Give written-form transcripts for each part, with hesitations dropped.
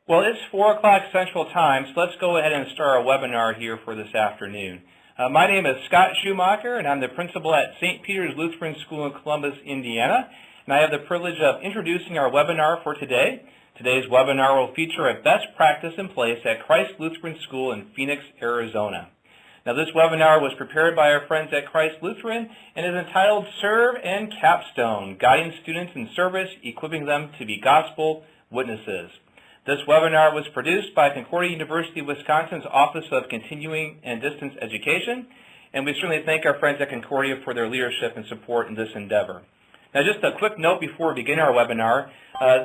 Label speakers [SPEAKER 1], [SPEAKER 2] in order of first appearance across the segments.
[SPEAKER 1] Well, it's 4 o'clock Central Time, so let's go ahead and start our webinar here for this afternoon. My name is Scott Schumacher, and I'm the principal at St. Peter's Lutheran School in Columbus, Indiana, and I have the privilege of introducing our webinar for today. Today's webinar will feature a best practice in place at Christ Lutheran School in Phoenix, Arizona. Now, this webinar was prepared by our friends at Christ Lutheran and is entitled Serve and Capstone, Guiding Students in Service, Equipping Them to be Gospel Witnesses. This webinar was produced by Concordia University, Wisconsin's Office of Continuing and Distance Education, and we certainly thank our friends at Concordia for their leadership and support in this endeavor. Now, just a quick note before we begin our webinar,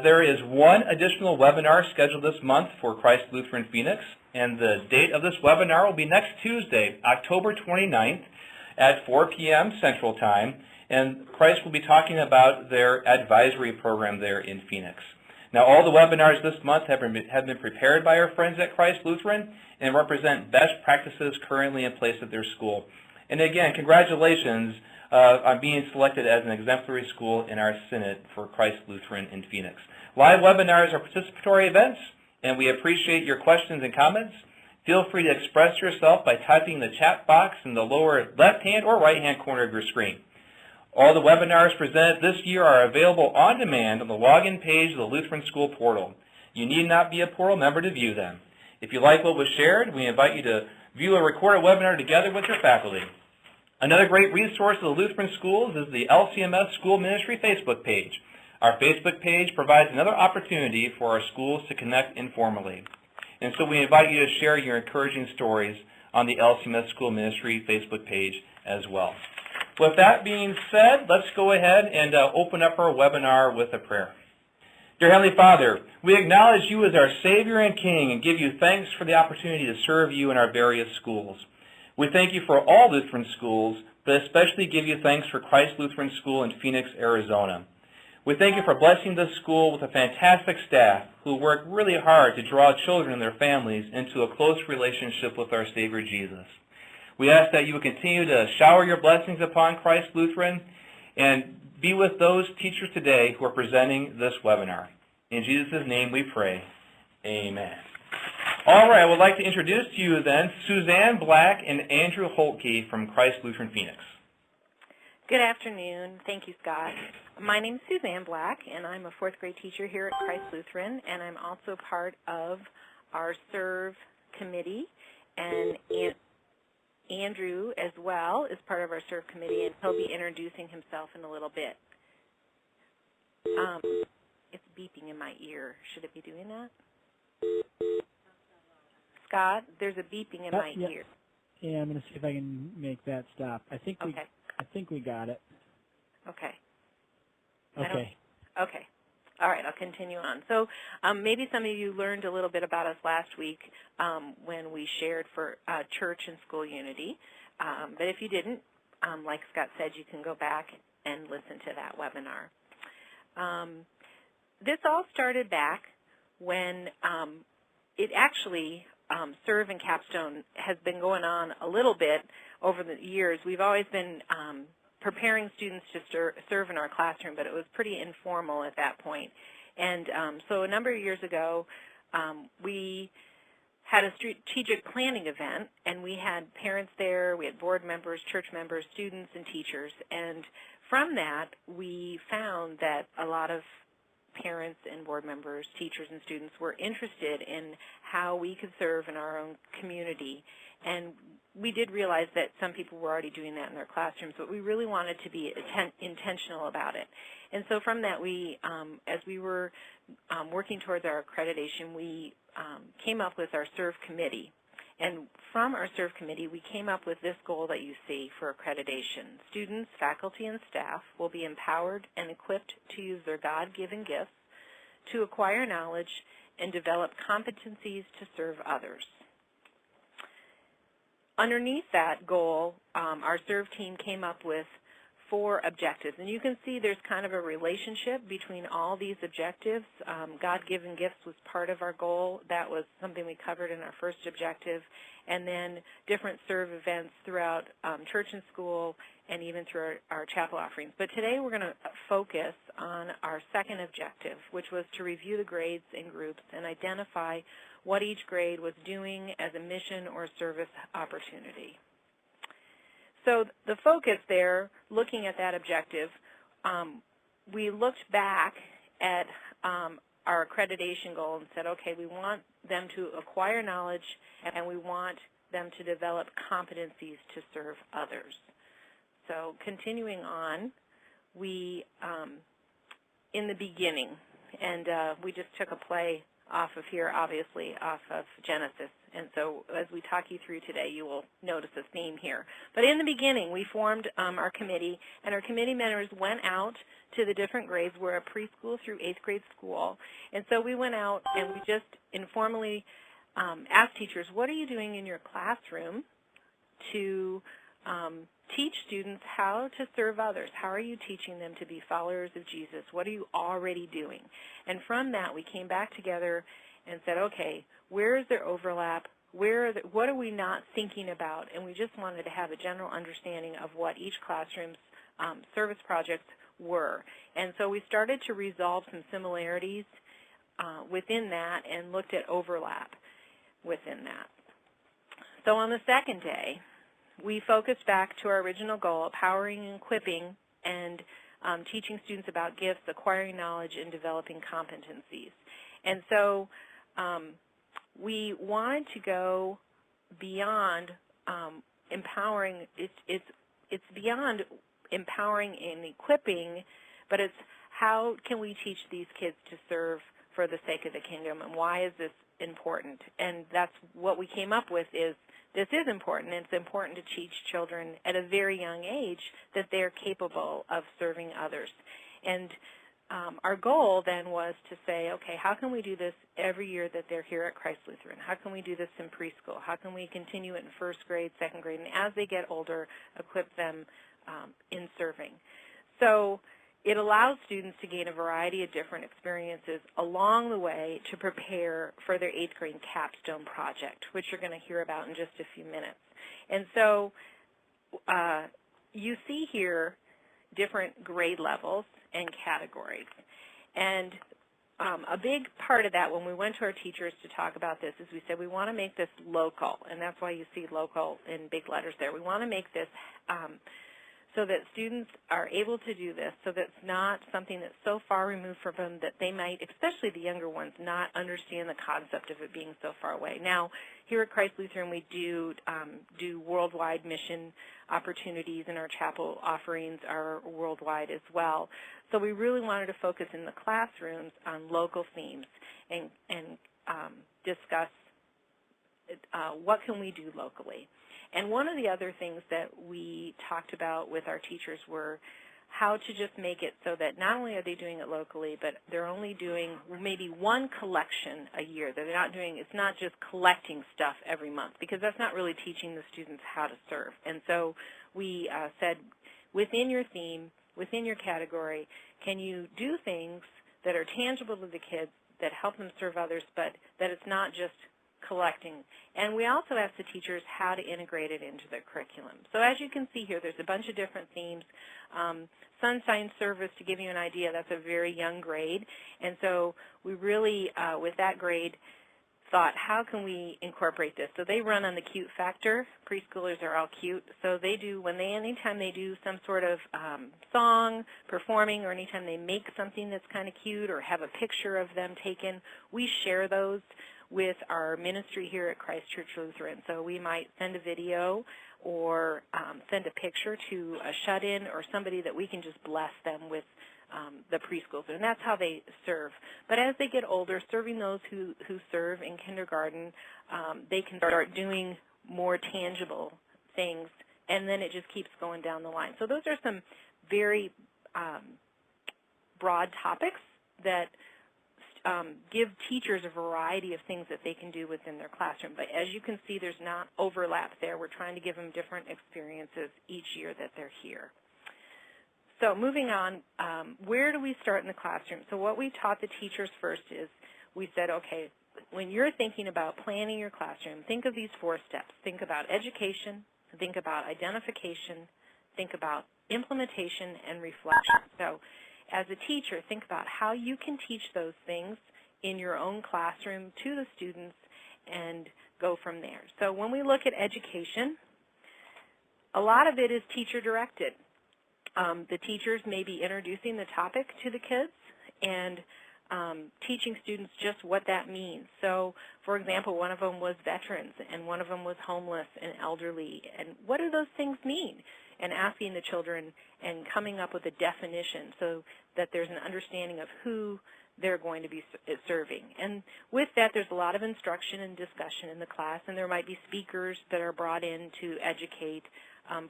[SPEAKER 1] there is one additional webinar scheduled this month for Christ Lutheran Phoenix, and the date of this webinar will be next Tuesday, October 29th at 4 p.m. Central Time, and Christ will be talking about their advisory program there in Phoenix. Now, all the webinars this month have been prepared by our friends at Christ Lutheran and represent best practices currently in place at their school. And again, congratulations on being selected as an exemplary school in our Synod for Christ Lutheran in Phoenix. Live webinars are participatory events, and we appreciate your questions and comments. Feel free to express yourself by typing the chat box in the lower left-hand or right-hand corner of your screen. All the webinars presented this year are available on demand on the login page of the Lutheran School portal. You need not be a portal member to view them. If you like what was shared, we invite you to view a recorded webinar together with your faculty. Another great resource of the Lutheran Schools is the LCMS School Ministry Facebook page. Our Facebook page provides another opportunity for our schools to connect informally. And so we invite you to share your encouraging stories on the LCMS School Ministry Facebook page as well. With that being said, let's go ahead and open up our webinar with a prayer. Dear Heavenly Father, we acknowledge you as our Savior and King and give you thanks for the opportunity to serve you in our various schools. We thank you for all Lutheran schools, but especially give you thanks for Christ Lutheran School in Phoenix, Arizona. We thank you for blessing this school with a fantastic staff who work really hard to draw children and their families into a close relationship with our Savior Jesus. We ask that you will continue to shower your blessings upon Christ Lutheran and be with those teachers today who are presenting this webinar. In Jesus' name we pray. Amen. All right, I would like to introduce to you then Suzanne Black and Andrew Holtke from Christ Lutheran Phoenix.
[SPEAKER 2] Good afternoon. Thank you, Scott. My name is Suzanne Black, and I'm a fourth grade teacher here at Christ Lutheran, and I'm also part of our SERVE committee, and Andrew, as well, is part of our SERVE committee, and he'll be introducing himself in a little bit. It's beeping in my ear. Should it be doing that? Scott, there's a beeping in my ear.
[SPEAKER 3] Yeah, I'm going to see if I can make that stop. I think we got it.
[SPEAKER 2] Okay.
[SPEAKER 3] Okay.
[SPEAKER 2] Okay. All right, I'll continue on. So maybe some of you learned a little bit about us last week when we shared for church and school unity. But if you didn't, like Scott said, you can go back and listen to that webinar. This all started back when it actually, SERVE and Capstone has been going on a little bit over the years. We've always been preparing students to serve in our classroom, but it was pretty informal at that point. And so a number of years ago, we had a strategic planning event, and we had parents there, we had board members, church members, students, and teachers. And from that, we found that a lot of parents and board members, teachers, and students were interested in how we could serve in our own community. And we did realize that some people were already doing that in their classrooms, but we really wanted to be intentional about it. And so from that, we, as we were working towards our accreditation, we came up with our SERVE committee. And from our SERVE committee, we came up with this goal that you see for accreditation. Students, faculty, and staff will be empowered and equipped to use their God-given gifts to acquire knowledge and develop competencies to serve others. Underneath that goal, our SERVE team came up with 4 objectives. And you can see there's kind of a relationship between all these objectives. God-given gifts was part of our goal. That was something we covered in our first objective. And then different SERVE events throughout church and school and even through our chapel offerings. But today we're going to focus on our second objective, which was to review the grades and groups and identify what each grade was doing as a mission or service opportunity. So the focus there, looking at that objective, we looked back at our accreditation goal and said, okay, we want them to acquire knowledge and we want them to develop competencies to serve others. So continuing on, we, in the beginning, and we just took a play off of here, obviously, off of Genesis. And so as we talk you through today, you will notice a theme here. But in the beginning, we formed our committee, and our committee members went out to the different grades. We're a preschool through 8th grade school. And so we went out and we just informally asked teachers, what are you doing in your classroom to teach students how to serve others? How are you teaching them to be followers of Jesus? What are you already doing? And from that, we came back together and said, okay, where is there overlap? What are we not thinking about? And we just wanted to have a general understanding of what each classroom's service projects were. And so we started to resolve some similarities within that and looked at overlap within that. So on the second day, we focused back to our original goal, empowering and equipping and teaching students about gifts, acquiring knowledge, and developing competencies. And so we wanted to go beyond empowering. It's beyond empowering and equipping, but it's how can we teach these kids to serve for the sake of the kingdom, and why is this important? And that's what we came up with is this is important, and it's important to teach children at a very young age that they're capable of serving others. And our goal then was to say, okay, how can we do this every year that they're here at Christ Lutheran? How can we do this in preschool? How can we continue it in first grade, second grade, and as they get older, equip them in serving? So it allows students to gain a variety of different experiences along the way to prepare for their 8th grade capstone project, which you're going to hear about in just a few minutes. And so you see here different grade levels and categories. And a big part of that when we went to our teachers to talk about this is we said we want to make this local, and that's why you see local in big letters there. We want to make this so that students are able to do this, so that it's not something that's so far removed from them that they might, especially the younger ones, not understand the concept of it being so far away. Now, here at Christ Lutheran, we do worldwide mission opportunities, and our chapel offerings are worldwide as well. So we really wanted to focus in the classrooms on local themes and discuss what can we do locally. And one of the other things that we talked about with our teachers were how to just make it so that not only are they doing it locally, but they're only doing maybe one collection a year. They're not doing, it's not just collecting stuff every month, because that's not really teaching the students how to serve. And so we said, within your theme, within your category, can you do things that are tangible to the kids, that help them serve others, but that it's not just collecting. And we also asked the teachers how to integrate it into their curriculum. So as you can see here, there's a bunch of different themes. Sunshine Service, to give you an idea, that's a very young grade. And so we really, with that grade, thought, how can we incorporate this? So they run on the cute factor. Preschoolers are all cute. So they do, anytime they do some sort of song, performing, or anytime they make something that's kind of cute or have a picture of them taken, we share those with our ministry here at Christ Church Lutheran. So we might send a video or send a picture to a shut-in or somebody that we can just bless them with the preschools, and that's how they serve. But as they get older, serving those who serve in kindergarten, they can start doing more tangible things, and then it just keeps going down the line. So those are some very broad topics that give teachers a variety of things that they can do within their classroom. But as you can see, there's not overlap there. We're trying to give them different experiences each year that they're here. So moving on, where do we start in the classroom? So what we taught the teachers first is we said, okay, when you're thinking about planning your classroom, think of these 4 steps. Think about education, think about identification, think about implementation and reflection. So as a teacher, think about how you can teach those things in your own classroom to the students and go from there. So when we look at education, a lot of it is teacher-directed. The teachers may be introducing the topic to the kids and teaching students just what that means. So, for example, one of them was veterans, and one of them was homeless and elderly, and what do those things mean? And asking the children and coming up with a definition so that there's an understanding of who they're going to be serving. And with that, there's a lot of instruction and discussion in the class, and there might be speakers that are brought in to educate.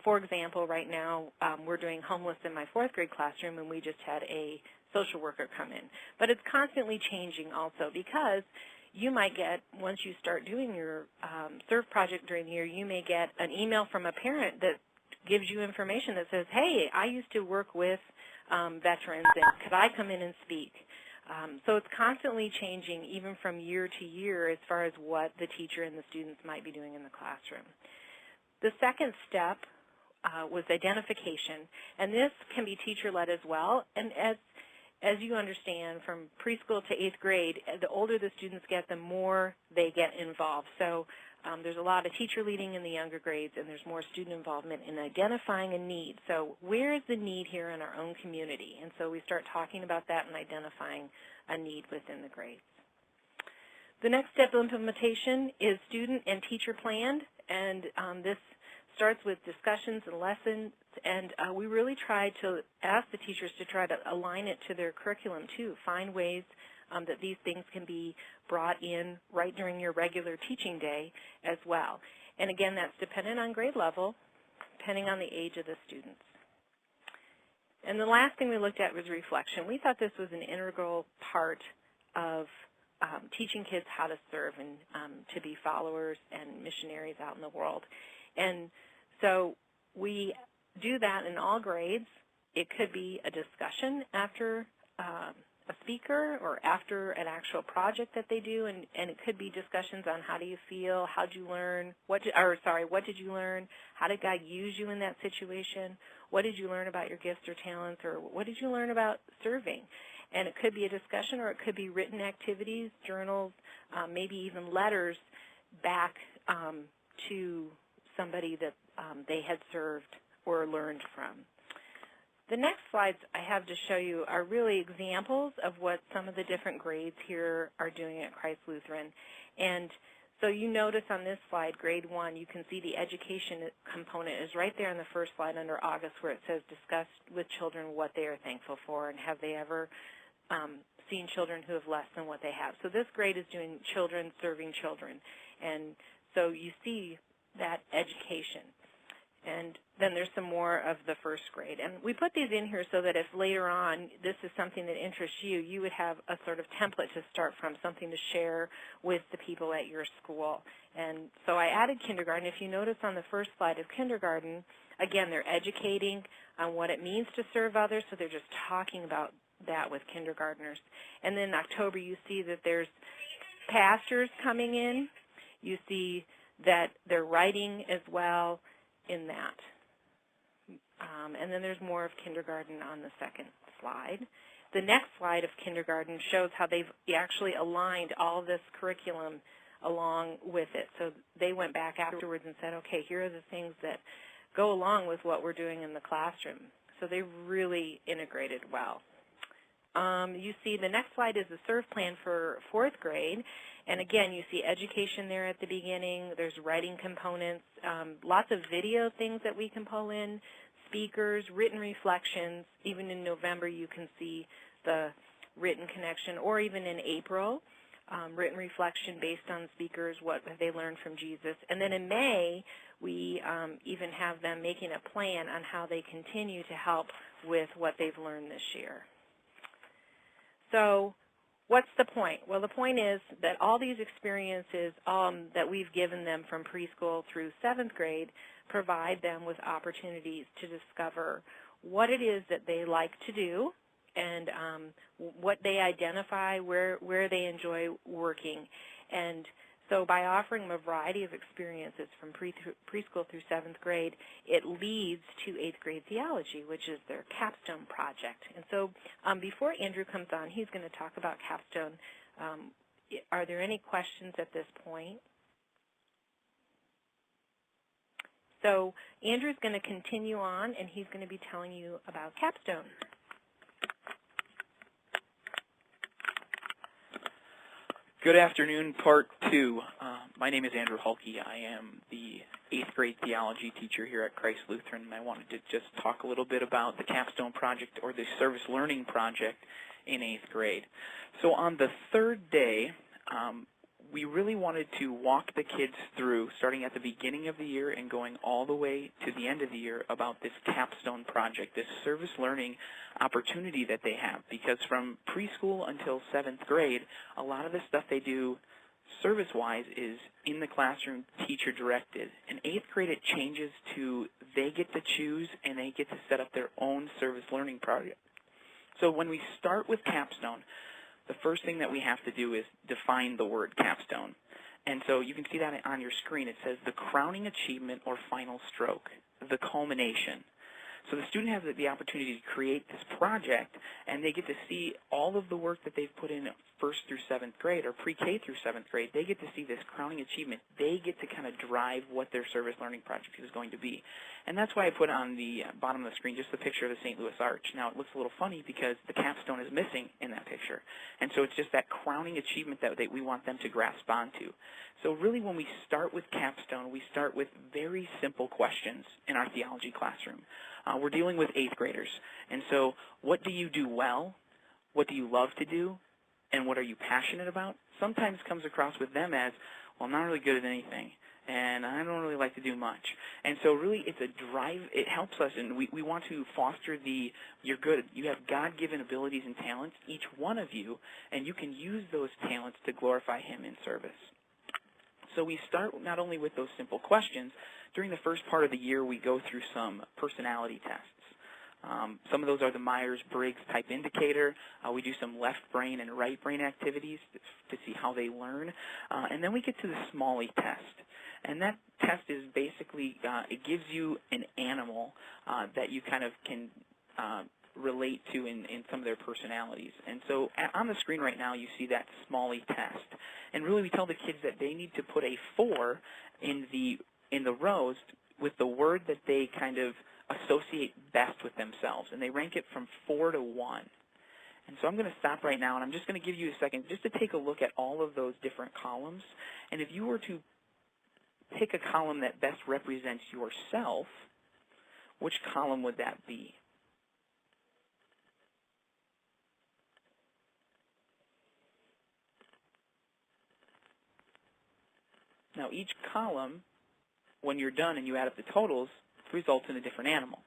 [SPEAKER 2] For example, right now we're doing homeless in my 4th grade classroom, and we just had a social worker come in. But it's constantly changing also, because you might get, once you start doing your SERV project during the year, you may get an email from a parent that gives you information that says, hey, I used to work with veterans, and could I come in and speak? So it's constantly changing, even from year to year, as far as what the teacher and the students might be doing in the classroom. The second step was identification, and this can be teacher-led as well. And as you understand, from preschool to 8th grade, the older the students get, the more they get involved. So there's a lot of teacher leading in the younger grades, and there's more student involvement in identifying a need. So where is the need here in our own community? And so we start talking about that and identifying a need within the grades. The next step of implementation is student and teacher planned, and this starts with discussions and lessons, and we really try to ask the teachers to try to align it to their curriculum too, find ways that these things can be brought in right during your regular teaching day as well. And again, that's dependent on grade level, depending on the age of the students. And the last thing we looked at was reflection. We thought this was an integral part of teaching kids how to serve and to be followers and missionaries out in the world. And so we do that in all grades. It could be a discussion after a speaker or after an actual project that they do, and it could be discussions on how do you feel, how did you learn, what did you learn, how did God use you in that situation, what did you learn about your gifts or talents, or what did you learn about serving? And it could be a discussion, or it could be written activities, journals, maybe even letters back to somebody that they had served or learned from. The next slides I have to show you are really examples of what some of the different grades here are doing at Christ Lutheran. And so you notice on this slide, grade 1, you can see the education component is right there on the first slide under August, where it says discuss with children what they are thankful for, and have they ever seen children who have less than what they have. So this grade is doing children serving children. And so you see that education. And then there's some more of the first grade. And we put these in here so that if later on this is something that interests you, you would have a sort of template to start from, something to share with the people at your school. And so I added kindergarten. If you notice on the first slide of kindergarten, again, they're educating on what it means to serve others, so they're just talking about that with kindergartners. And then in October, you see that there's pastors coming in. You see that they're writing as well in that. And then there's more of kindergarten on the second slide. The next slide of kindergarten shows how they've actually aligned all of this curriculum along with it. So they went back afterwards and said, okay, here are the things that go along with what we're doing in the classroom. So they really integrated well. You see the next slide is the SERV plan for 4th grade. And again, you see education there at the beginning. There's writing components, lots of video things that we can pull in, speakers, written reflections. Even in November, you can see the written connection, or even in April, written reflection based on speakers, what have they learned from Jesus. And then in May, we even have them making a plan on how they continue to help with what they've learned this year. So what's the point? Well, the point is that all these experiences that we've given them from preschool through 7th grade provide them with opportunities to discover what it is that they like to do and what they identify, where they enjoy working. And So by offering them a variety of experiences from preschool through 7th grade, it leads to 8th grade theology, which is their capstone project. And so before Andrew comes on, he's going to talk about capstone. Are there any questions at this point? So Andrew's going to continue on, and he's going to be telling you about capstone.
[SPEAKER 4] Good afternoon, part 2. My name is Andrew Hulke. I am the 8th grade theology teacher here at Christ Lutheran, and I wanted to just talk a little bit about the capstone project, or the service learning project in 8th grade. So on the 3rd day, we really wanted to walk the kids through, starting at the beginning of the year and going all the way to the end of the year, about this capstone project, this service learning opportunity that they have. Because from preschool until 7th grade, a lot of the stuff they do service-wise is in the classroom, teacher-directed. In 8th grade, it changes to they get to choose and they get to set up their own service learning project. So when we start with capstone, the first thing that we have to do is define the word capstone. And so you can see that on your screen. It says the crowning achievement or final stroke, the culmination. So the student has the opportunity to create this project, and they get to see all of the work that they've put in 1st through 7th grade, or pre-K through 7th grade. They get to see this crowning achievement. They get to kind of drive what their service learning project is going to be. And that's why I put on the bottom of the screen just the picture of the St. Louis Arch. Now, it looks a little funny because the capstone is missing in that picture. And so it's just that crowning achievement that we want them to grasp onto. So really, when we start with capstone, we start with very simple questions in our theology classroom. We're dealing with 8th graders. And so what do you do well? What do you love to do? And what are you passionate about? Sometimes comes across with them as, well, I'm not really good at anything, and I don't really like to do much. And so really, it's a drive. It helps us, and we want to foster you're good. You have God-given abilities and talents, each one of you, and you can use those talents to glorify Him in service. So we start not only with those simple questions. During the first part of the year, we go through some personality tests. Some of those are the Myers-Briggs type indicator. We do some left brain and right brain activities to see how they learn. And then we get to the Smalley test. And that test is basically, it gives you an animal that you kind of can relate to in some of their personalities. And so on the screen right now, you see that Smalley test. And really, we tell the kids that they need to put a 4 in the rows with the word that they kind of associate best with themselves, and they rank it from 4 to 1. And so I'm going to stop right now, and I'm just going to give you a second just to take a look at all of those different columns. And if you were to pick a column that best represents yourself, which column would that be? Now, each column, when you're done and you add up the totals, results in a different animal.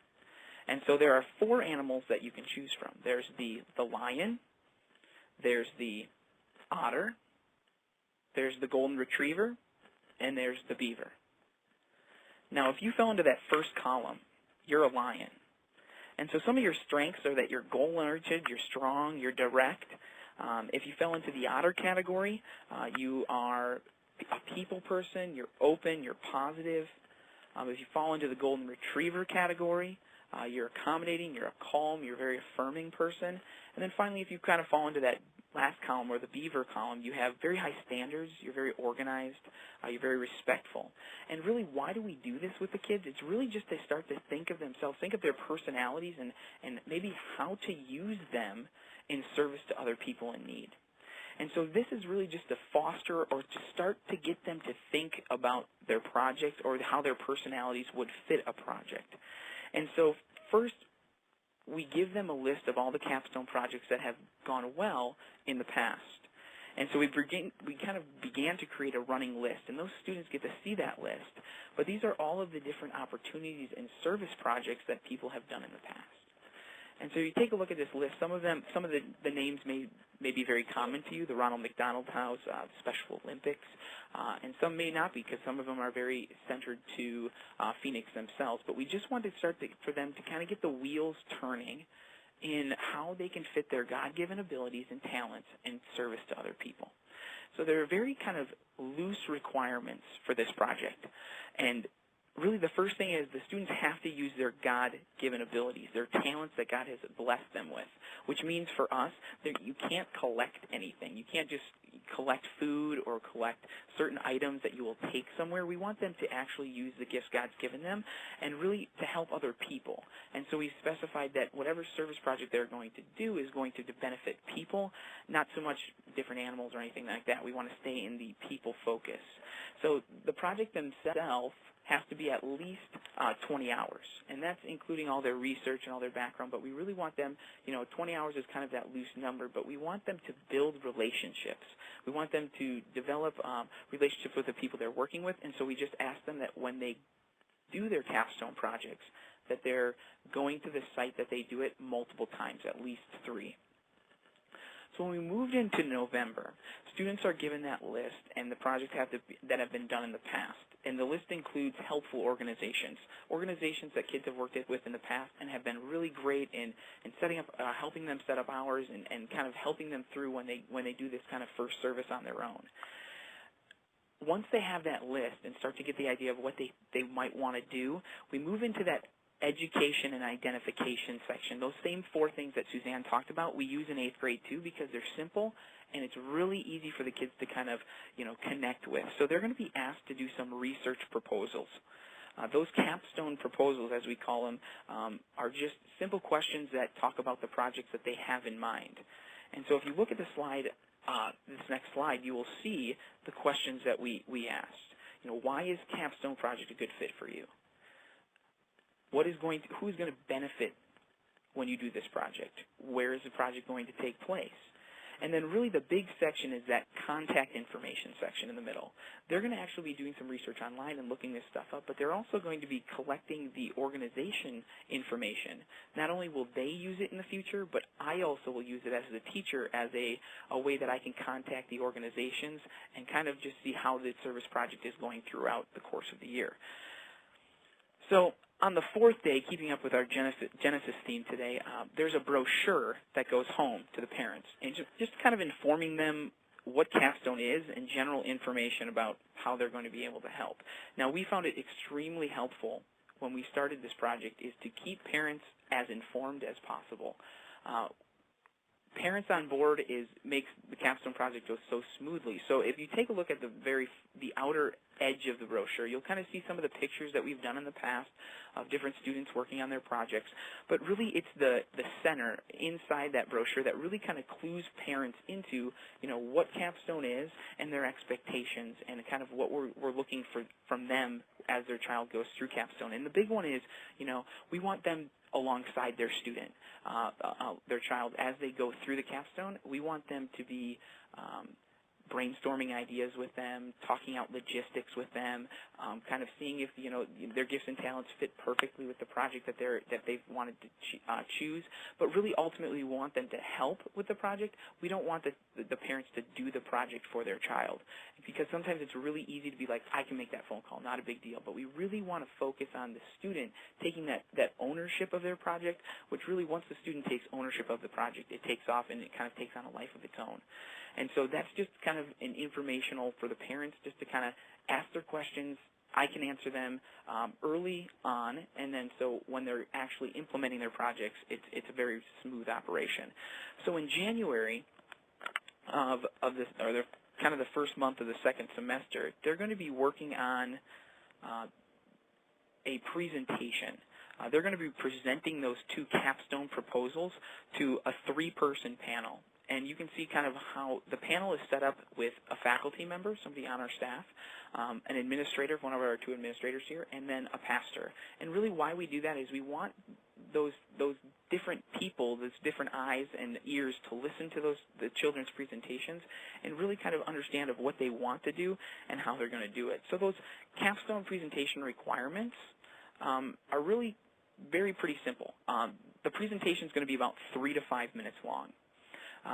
[SPEAKER 4] And so there are 4 animals that you can choose from. There's the lion, there's the otter, there's the golden retriever, and there's the beaver. Now, if you fell into that first column, you're a lion. And so some of your strengths are that you're goal-oriented, you're strong, you're direct. If you fell into the otter category, you are a people person, you're open, you're positive. If you fall into the golden retriever category, you're accommodating, you're a calm, you're a very affirming person. And then finally, if you kind of fall into that last column, or the beaver column, you have very high standards, you're very organized, you're very respectful. And really, why do we do this with the kids? It's really just to start to think of themselves, think of their personalities, and maybe how to use them in service to other people in need. And so this is really just to foster or to start to get them to think about their project or how their personalities would fit a project. And so first, we give them a list of all the capstone projects that have gone well in the past. And so we kind of began to create a running list, and those students get to see that list. But these are all of the different opportunities and service projects that people have done in the past. And so you take a look at this list. Some of the names may be very common to you, the Ronald McDonald House, Special Olympics, and some may not be, because some of them are very centered to Phoenix themselves. But we just want to start for them to kind of get the wheels turning in how they can fit their God-given abilities and talents in service to other people. So there are very kind of loose requirements for this project. And really the first thing is the students have to use their God-given abilities, their talents that God has blessed them with, which means for us that you can't collect anything. You can't just collect food or collect certain items that you will take somewhere. We want them to actually use the gifts God's given them and really to help other people. And so we specified that whatever service project they're going to do is going to benefit people, not so much different animals or anything like that. We want to stay in the people focus. So the project themselves has to be at least 20 hours, and that's including all their research and all their background, but we really want them, 20 hours is kind of that loose number, but we want them to build relationships. We want them to develop relationships with the people they're working with, and so we just ask them that when they do their capstone projects, that they're going to the site that they do it multiple times, at least 3. So when we moved into November, students are given that list and the projects that have been done in the past. And the list includes helpful organizations that kids have worked with in the past and have been really great in setting up, helping them set up hours and kind of helping them through when they do this kind of first service on their own. Once they have that list and start to get the idea of what they might want to do, we move into that education and identification section. Those same 4 things that Suzanne talked about, we use in 8th grade too because they're simple and it's really easy for the kids to kind of, connect with. So they're going to be asked to do some research proposals. Those capstone proposals, as we call them, are just simple questions that talk about the projects that they have in mind. And so if you look at the slide, this next slide, you will see the questions that we asked. Why is Capstone Project a good fit for you? Who's going to benefit when you do this project? Where is the project going to take place? And then really the big section is that contact information section in the middle. They're going to actually be doing some research online and looking this stuff up, but they're also going to be collecting the organization information. Not only will they use it in the future, but I also will use it as a teacher as a way that I can contact the organizations and kind of just see how the service project is going throughout the course of the year. So on the 4th day, keeping up with our Genesis theme today, there's a brochure that goes home to the parents, and just kind of informing them what Capstone is and general information about how they're going to be able to help. Now, we found it extremely helpful when we started this project is to keep parents as informed as possible. Parents on board makes the Capstone project go so smoothly. So if you take a look at the outer edge of the brochure, you'll kind of see some of the pictures that we've done in the past of different students working on their projects. But really it's the center inside that brochure that really kind of clues parents into, what Capstone is and their expectations and kind of what we're looking for from them as their child goes through Capstone. And the big one is, we want them alongside their student, their child, as they go through the capstone. We want them to be brainstorming ideas with them, talking out logistics with them, kind of seeing if their gifts and talents fit perfectly with the project that they've wanted to choose. But really, ultimately, we want them to help with the project. We don't want the parents to do the project for their child, because sometimes it's really easy to be like, I can make that phone call, not a big deal. But we really want to focus on the student taking that ownership of their project, which really, once the student takes ownership of the project, it takes off and it kind of takes on a life of its own. And so that's just kind of an informational for the parents, just to kind of ask their questions. I can answer them early on, and then so when they're actually implementing their projects, it's a very smooth operation. So in January of this, or kind of the first month of the second semester, they're going to be working on a presentation. They're going to be presenting those 2 capstone proposals to a 3-person panel. And you can see kind of how the panel is set up with a faculty member, somebody on our staff, an administrator, one of our 2 administrators here, and then a pastor. And really why we do that is we want those different people, those different eyes and ears to listen to the children's presentations and really kind of understand of what they want to do and how they're going to do it. So those capstone presentation requirements are really pretty simple. The presentation is going to be about 3 to 5 minutes long.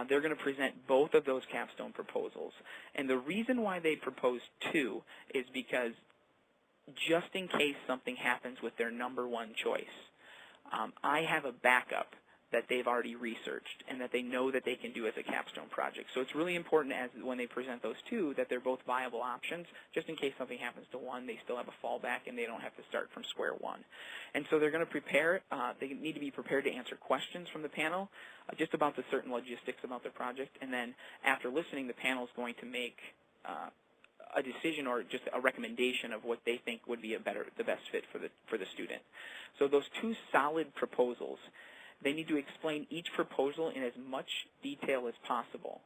[SPEAKER 4] They're going to present both of those capstone proposals. And the reason why they propose 2 is because just in case something happens with their number 1 choice, I have a backup that they've already researched and that they know that they can do as a capstone project. So it's really important when they present those two that they're both viable options. Just in case something happens to one, they still have a fallback and they don't have to start from square one. And so they're going to prepare, they need to be prepared to answer questions from the panel just about the certain logistics about their project. And then after listening, the panel is going to make a decision or just a recommendation of what they think would be the best fit for the student. So those two solid proposals, they need to explain each proposal in as much detail as possible.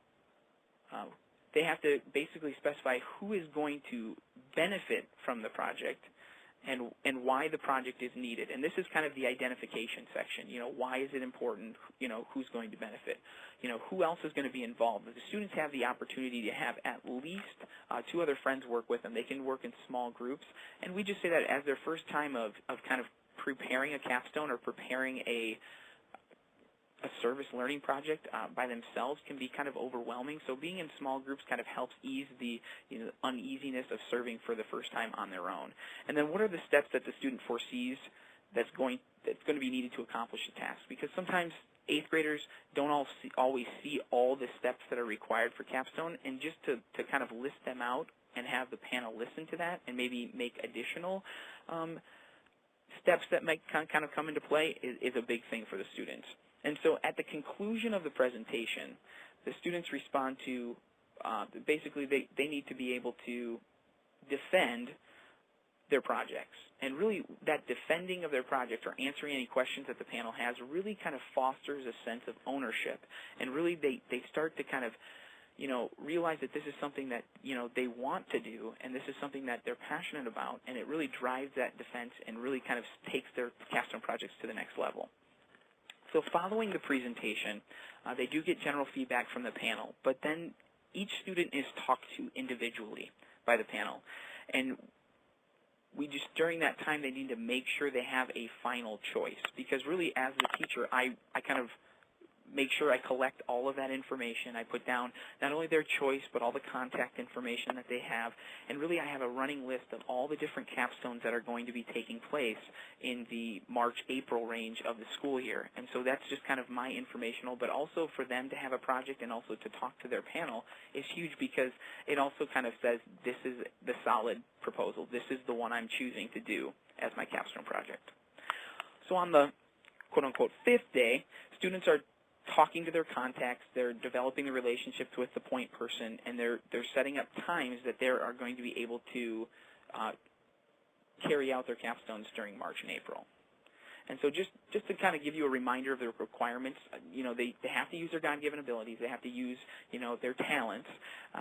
[SPEAKER 4] They have to basically specify who is going to benefit from the project and why the project is needed. And this is kind of the identification section. You know, why is it important? You know, who's going to benefit? You know, who else is going to be involved? The students have the opportunity to have at least 2 other friends work with them. They can work in small groups. And we just say that as their first time of kind of preparing a capstone or preparing a service learning project by themselves can be kind of overwhelming. So being in small groups kind of helps ease the uneasiness of serving for the first time on their own. And then what are the steps that the student foresees that's going to be needed to accomplish the task? Because sometimes 8th graders don't always see all the steps that are required for capstone, and just to kind of list them out and have the panel listen to that and maybe make additional steps that might kind of come into play is a big thing for the students. And so at the conclusion of the presentation, the students respond to, basically they need to be able to defend their projects. And really that defending of their project or answering any questions that the panel has really kind of fosters a sense of ownership. And really they start to kind of, realize that this is something that, they want to do, and this is something that they're passionate about, and it really drives that defense and really kind of takes their capstone projects to the next level. So following the presentation, they do get general feedback from the panel, but then each student is talked to individually by the panel. And during that time, they need to make sure they have a final choice, because really as the teacher, I kind of make sure I collect all of that information. I put down not only their choice, but all the contact information that they have. And really I have a running list of all the different capstones that are going to be taking place in the March-April range of the school year. And so that's just kind of my informational, but also for them to have a project and also to talk to their panel is huge, because it also kind of says this is the solid proposal. This is the one I'm choosing to do as my capstone project. So on the quote-unquote 5th day, students are talking to their contacts, they're developing the relationships with the point person, and they're setting up times that they are going to be able to carry out their capstones during March and April. And so just to kind of give you a reminder of the requirements, they have to use their God-given abilities, they have to use, their talents,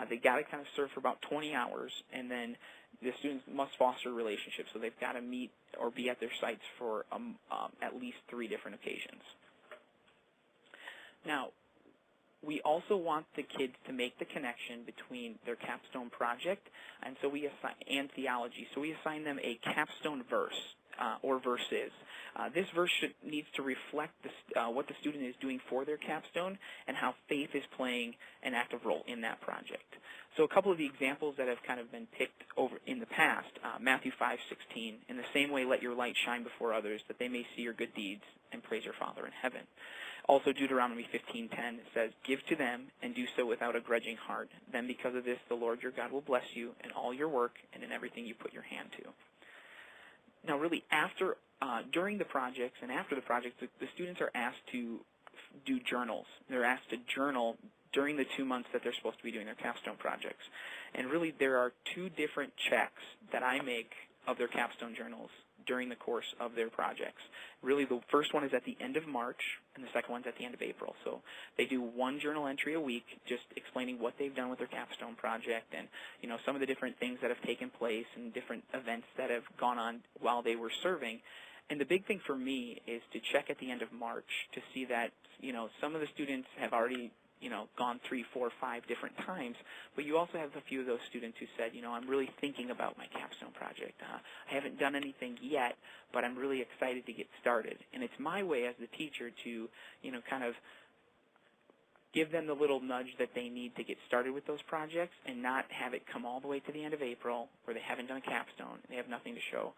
[SPEAKER 4] they got to kind of serve for about 20 hours, and then the students must foster relationships, so they've got to meet or be at their sites for at least 3 different occasions. Now, we also want the kids to make the connection between their capstone project and theology. So we assign them a capstone verse or verses. This verse needs to reflect what the student is doing for their capstone and how faith is playing an active role in that project. So a couple of the examples that have kind of been picked over in the past, Matthew 5:16, in the same way let your light shine before others, that they may see your good deeds and praise your Father in heaven. Also, Deuteronomy 15:10 says, give to them and do so without a grudging heart. Then because of this, the Lord your God will bless you in all your work and in everything you put your hand to. Now, really, during the projects and after the projects, the students are asked to do journals. They're asked to journal during the 2 months that they're supposed to be doing their capstone projects. And really, there are 2 different checks that I make of their capstone journals during the course of their projects. Really, the first one is at the end of March, and the second one's at the end of April. So they do 1 journal entry a week, just explaining what they've done with their capstone project and, some of the different things that have taken place and different events that have gone on while they were serving. And the big thing for me is to check at the end of March to see that, some of the students have already gone 3, 4, 5 different times, but you also have a few of those students who said, I'm really thinking about my capstone project. I haven't done anything yet, but I'm really excited to get started. And it's my way as the teacher to, kind of give them the little nudge that they need to get started with those projects and not have it come all the way to the end of April where they haven't done a capstone and they have nothing to show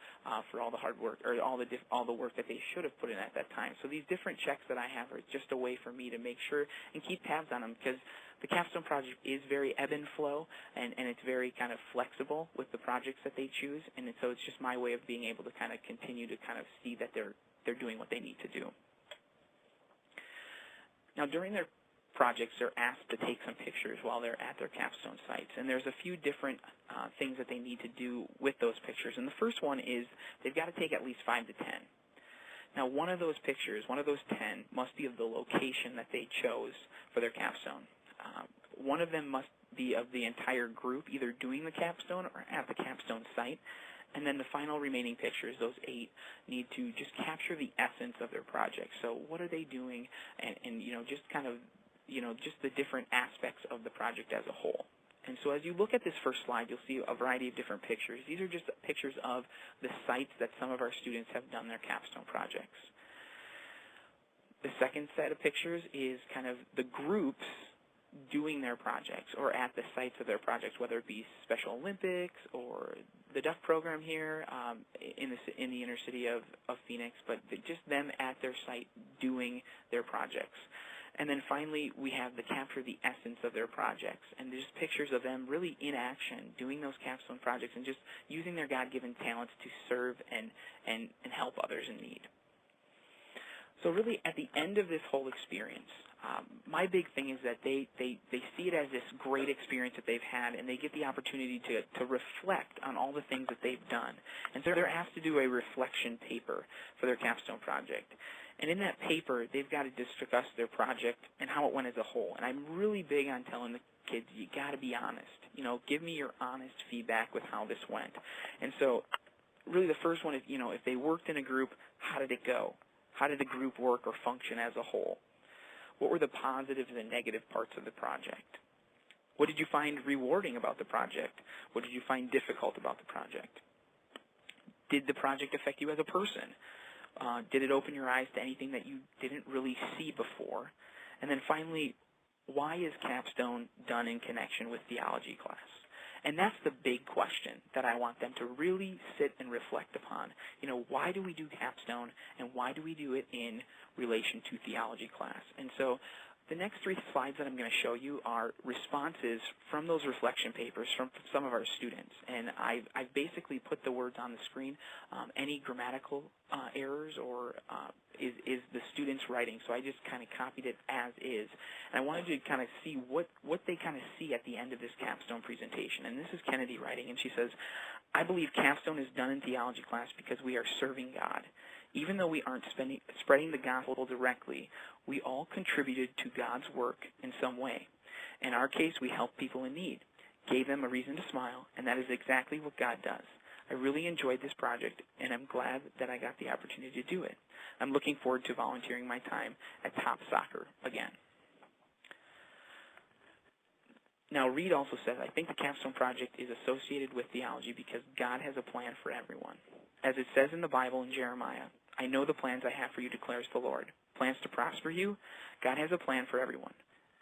[SPEAKER 4] for all the hard work or all the work that they should have put in at that time. So these different checks that I have are just a way for me to make sure and keep tabs on them, because the capstone project is very ebb and flow, and it's very kind of flexible with the projects that they choose, and so it's just my way of being able to kind of continue to kind of see that they're doing what they need to do. Now, during their projects, they're asked to take some pictures while they're at their capstone sites, and there's a few different things that they need to do with those pictures. And the first one is they've got to take at least 5 to 10. Now, one of those pictures, one of those 10, must be of the location that they chose for their capstone. One of them must be of the entire group, either doing the capstone or at the capstone site. And then the final remaining pictures, those 8, need to just capture the essence of their project. So what are they doing, and you know, just kind of, you know, just the different aspects of the project as a whole. And so as you look at this first slide, you'll see a variety of different pictures. These are just pictures of the sites that some of our students have done their capstone projects. The second set of pictures is kind of the groups doing their projects or at the sites of their projects, whether it be Special Olympics or the Duck program here in the inner city of Phoenix, but just them at their site doing their projects. And then finally, we have the capture the essence of their projects, and just pictures of them really in action, doing those capstone projects and just using their God-given talents to serve and help others in need. So really, at the end of this whole experience, my big thing is that they see it as this great experience that they've had, and they get the opportunity to reflect on all the things that they've done. And so they're asked to do a reflection paper for their capstone project. And in that paper, they've got to discuss their project and how it went as a whole. And I'm really big on telling the kids, you got to be honest. You know, give me your honest feedback with how this went. And so really the first one is, you know, if they worked in a group, how did it go? How did the group work or function as a whole? What were the positives and negative parts of the project? What did you find rewarding about the project? What did you find difficult about the project? Did the project affect you as a person? Did it open your eyes to anything that you didn't really see before? And then finally, why is capstone done in connection with theology class? And that's the big question that I want them to really sit and reflect upon. You know, why do we do capstone, and why do we do it in relation to theology class? And so the next 3 slides that I'm going to show you are responses from those reflection papers from some of our students. And I've basically put the words on the screen. Any grammatical errors or is the student's writing. So I just kind of copied it as is. And I wanted to kind of see what they kind of see at the end of this capstone presentation. And this is Kennedy writing, and she says, I believe capstone is done in theology class because we are serving God. Even though we aren't spreading the gospel directly, we all contributed to God's work in some way. In our case, we helped people in need, gave them a reason to smile, and that is exactly what God does. I really enjoyed this project, and I'm glad that I got the opportunity to do it. I'm looking forward to volunteering my time at Top Soccer again. Now, Reed also says, I think the capstone project is associated with theology because God has a plan for everyone. As it says in the Bible in Jeremiah, I know the plans I have for you, declares the Lord. Plans to prosper you. God has a plan for everyone.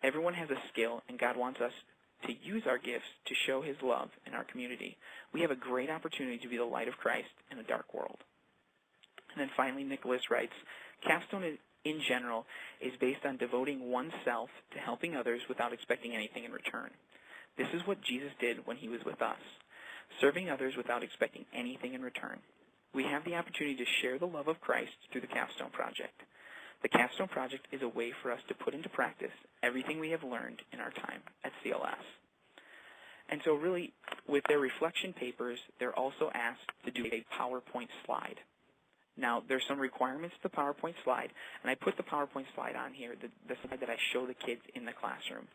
[SPEAKER 4] Everyone has a skill, and God wants us to use our gifts to show his love in our community. We have a great opportunity to be the light of Christ in a dark world. And then finally, Nicholas writes, capstone in general is based on devoting oneself to helping others without expecting anything in return. This is what Jesus did when he was with us, serving others without expecting anything in return. We have the opportunity to share the love of Christ through the Capstone Project. The Capstone Project is a way for us to put into practice everything we have learned in our time at CLS. And so really, with their reflection papers, they're also asked to do a PowerPoint slide. Now, there's some requirements to the PowerPoint slide, and I put the PowerPoint slide on here, the slide that I show the kids in the classroom.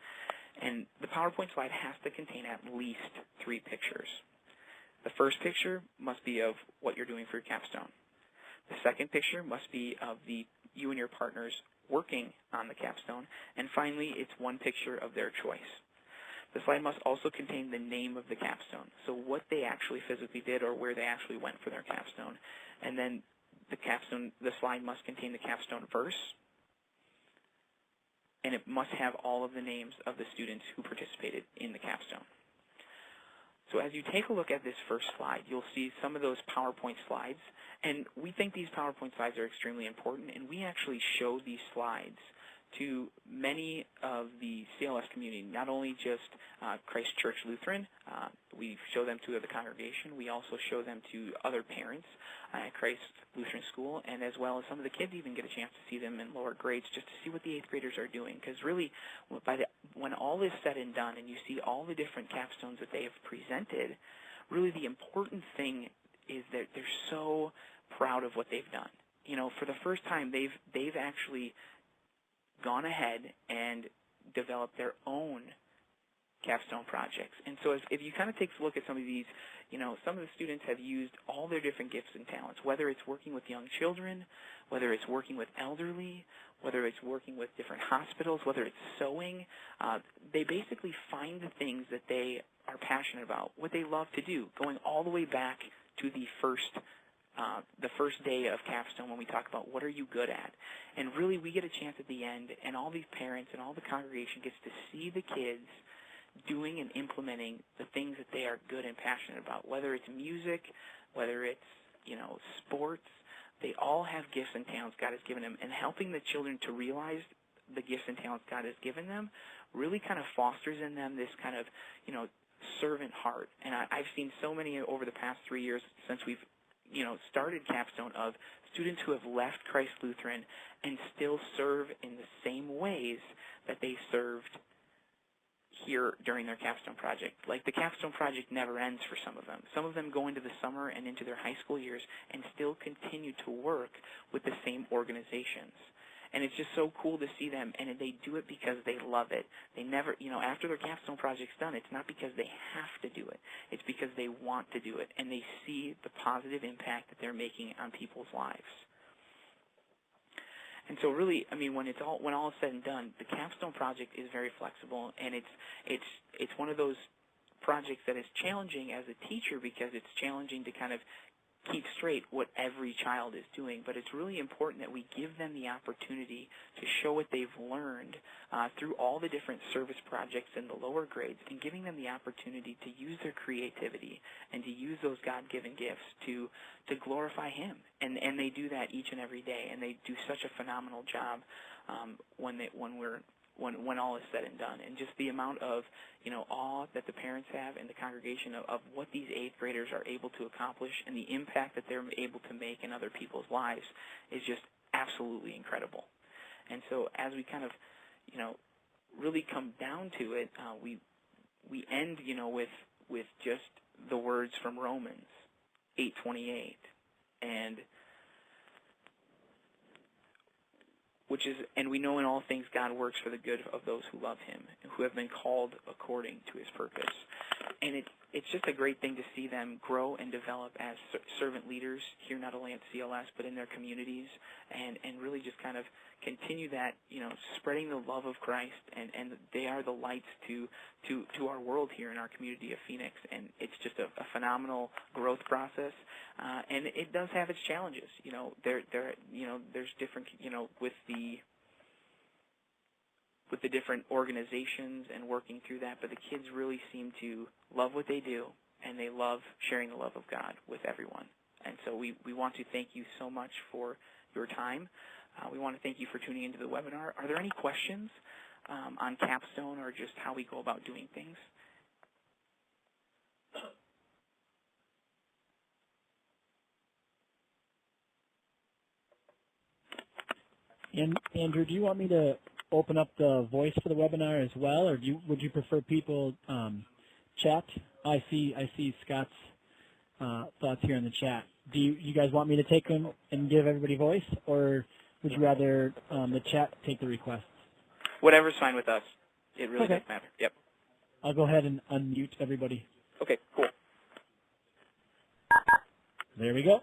[SPEAKER 4] And the PowerPoint slide has to contain at least 3 pictures. The first picture must be of what you're doing for your capstone. The second picture must be of you and your partners working on the capstone. And finally, it's one picture of their choice. The slide must also contain the name of the capstone, so what they actually physically did or where they actually went for their capstone. And then the slide must contain the capstone verse, and it must have all of the names of the students who participated in the capstone. So as you take a look at this first slide, you'll see some of those PowerPoint slides, and we think these PowerPoint slides are extremely important, and we actually show these slides to many of the CLS community, not only just Christ Church Lutheran. We show them to the congregation. We also show them to other parents at Christ Lutheran School, and as well as some of the kids even get a chance to see them in lower grades just to see what the 8th graders are doing. Because really, when all is said and done and you see all the different capstones that they have presented, really the important thing is that they're so proud of what they've done. You know, for the first time, they've actually gone ahead and developed their own capstone projects. And so if you kind of take a look at some of these, you know, some of the students have used all their different gifts and talents, whether it's working with young children, whether it's working with elderly, whether it's working with different hospitals, whether it's sewing. They basically find the things that they are passionate about, what they love to do, going all the way back to the first day of capstone when we talk about what are you good at. And really we get a chance at the end, and all these parents and all the congregation gets to see the kids doing and implementing the things that they are good and passionate about, whether it's music, whether it's, you know, sports. They all have gifts and talents God has given them, and helping the children to realize the gifts and talents God has given them really kind of fosters in them this kind of, you know, servant heart. And I've seen so many over the past 3 years since we've, you know, started Capstone, of students who have left Christ Lutheran and still serve in the same ways that they served here during their capstone project. Like, the capstone project never ends for some of them. Some of them go into the summer and into their high school years and still continue to work with the same organizations. And it's just so cool to see them, and they do it because they love it. They never, you know, after their capstone project's done, it's not because they have to do it. It's because they want to do it, and they see the positive impact that they're making on people's lives. And so really, I mean, when all is said and done, the capstone project is very flexible, and it's one of those projects that is challenging as a teacher, because it's challenging to kind of keep straight what every child is doing. But it's really important that we give them the opportunity to show what they've learned through all the different service projects in the lower grades, and giving them the opportunity to use their creativity and to use those God-given gifts to glorify Him. And they do that each and every day, and they do such a phenomenal job when all is said and done. And just the amount of, you know, awe that the parents have and the congregation of what these 8th graders are able to accomplish, and the impact that they're able to make in other people's lives is just absolutely incredible. And so as we kind of, you know, really come down to it, we end, you know, with just the words from Romans 8:28, and we know in all things God works for the good of those who love Him, who have been called according to His purpose. And it's just a great thing to see them grow and develop as servant leaders here, not only at CLS, but in their communities, and really just kind of continue that, you know, spreading the love of Christ, and they are the lights to our world here in our community of Phoenix. And it's just a phenomenal growth process, and it does have its challenges. You know, there's different, you know, with the different organizations and working through that, but the kids really seem to love what they do, and they love sharing the love of God with everyone. And so we want to thank you so much for your time. We want to thank you for tuning into the webinar. Are there any questions on Capstone, or just how we go about doing things?
[SPEAKER 3] And Andrew, do you want me to open up the voice for the webinar as well, or would you prefer people chat? I see Scott's thoughts here in the chat. Do you guys want me to take them and give everybody voice, or would you rather the chat take the requests?
[SPEAKER 4] Whatever's fine with us. It really doesn't matter. Yep.
[SPEAKER 3] I'll go ahead and unmute everybody.
[SPEAKER 4] Okay, cool.
[SPEAKER 3] There we go.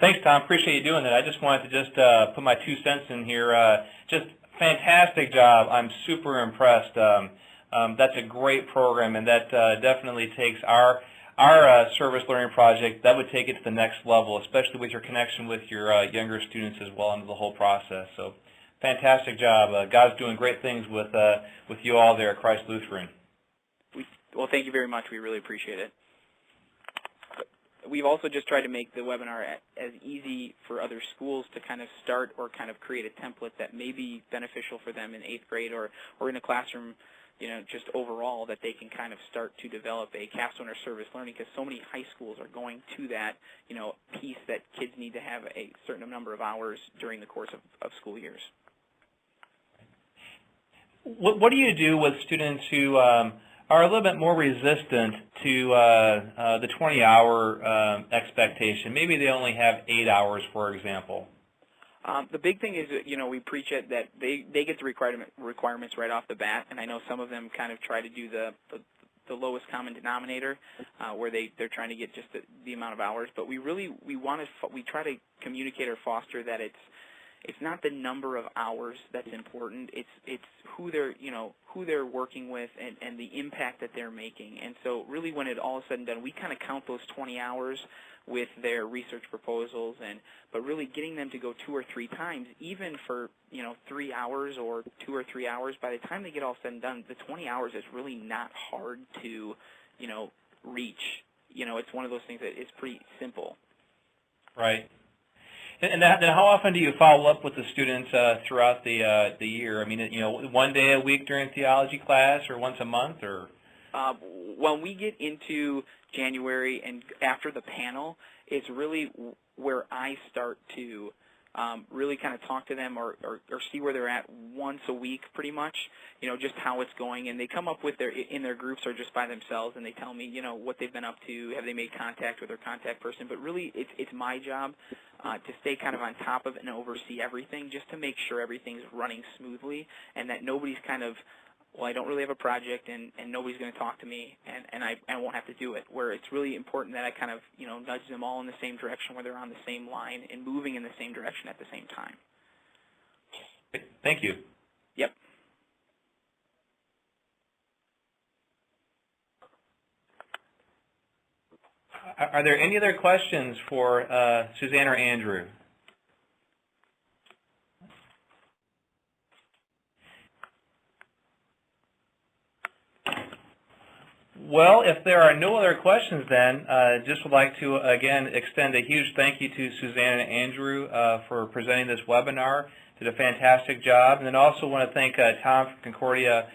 [SPEAKER 1] Thanks, Tom. Appreciate you doing that. I just wanted to just put my 2 cents in here. Just fantastic job. I'm super impressed. That's a great program, and that definitely takes our service learning project, that would take it to the next level, especially with your connection with your younger students as well into the whole process. So Fantastic job. God's doing great things with you all there at Christ Lutheran.
[SPEAKER 4] Well, thank you very much. We really appreciate it. We've also just tried to make the webinar as easy for other schools to kind of start or kind of create a template that may be beneficial for them in 8th grade or in a classroom, just overall, that they can kind of start to develop a capstone or service learning, because so many high schools are going to that, piece that kids need to have a certain number of hours during the course of school years.
[SPEAKER 1] What do you do with students who are a little bit more resistant to the 20-hour expectation? Maybe they only have 8 hours, for example.
[SPEAKER 4] The big thing is, we preach it that they get the requirements right off the bat, and I know some of them kind of try to do the lowest common denominator, where they're trying to get just the amount of hours. But we try to communicate or foster that it's not the number of hours that's important. It's who they're working with and the impact that they're making. And so really, when it all is said and done, we kind of count those 20 hours with their research proposals, but really getting them to go 2 or 3 times, even for 3 hours or 2 or 3 hours. By the time they get all said and done, the 20 hours is really not hard to reach. It's one of those things that is pretty simple.
[SPEAKER 1] Right. And then how often do you follow up with the students throughout the year? I mean, one day a week during theology class, or once a month, or?
[SPEAKER 4] When we get into January and after the panel, it's really where I start to really kind of talk to them or see where they're at once a week, pretty much, just how it's going. And they come up with in their groups or just by themselves, and they tell me, what they've been up to, have they made contact with their contact person. But really, it's my job to stay kind of on top of it and oversee everything, just to make sure everything's running smoothly and that nobody's kind of, well, I don't really have a project and nobody's going to talk to me and I won't have to do it, where it's really important that I kind of, nudge them all in the same direction, where they're on the same line and moving in the same direction at the same time.
[SPEAKER 1] Thank you.
[SPEAKER 4] Yep.
[SPEAKER 1] Are there any other questions for Suzanne or Andrew? Well, if there are no other questions, then just would like to again extend a huge thank you to Suzanne and Andrew for presenting this webinar. Did a fantastic job, and then also want to thank Tom from Concordia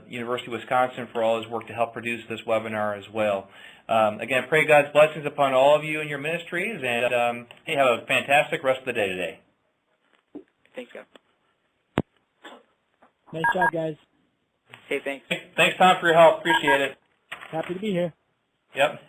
[SPEAKER 1] University of Wisconsin for all his work to help produce this webinar as well. Again, pray God's blessings upon all of you and your ministries, and hey, have a fantastic rest of the day today.
[SPEAKER 4] Thanks, God.
[SPEAKER 3] Nice job, guys.
[SPEAKER 4] Hey, thanks.
[SPEAKER 1] Thanks, Tom, for your help. Appreciate it.
[SPEAKER 3] Happy to be here.
[SPEAKER 1] Yep.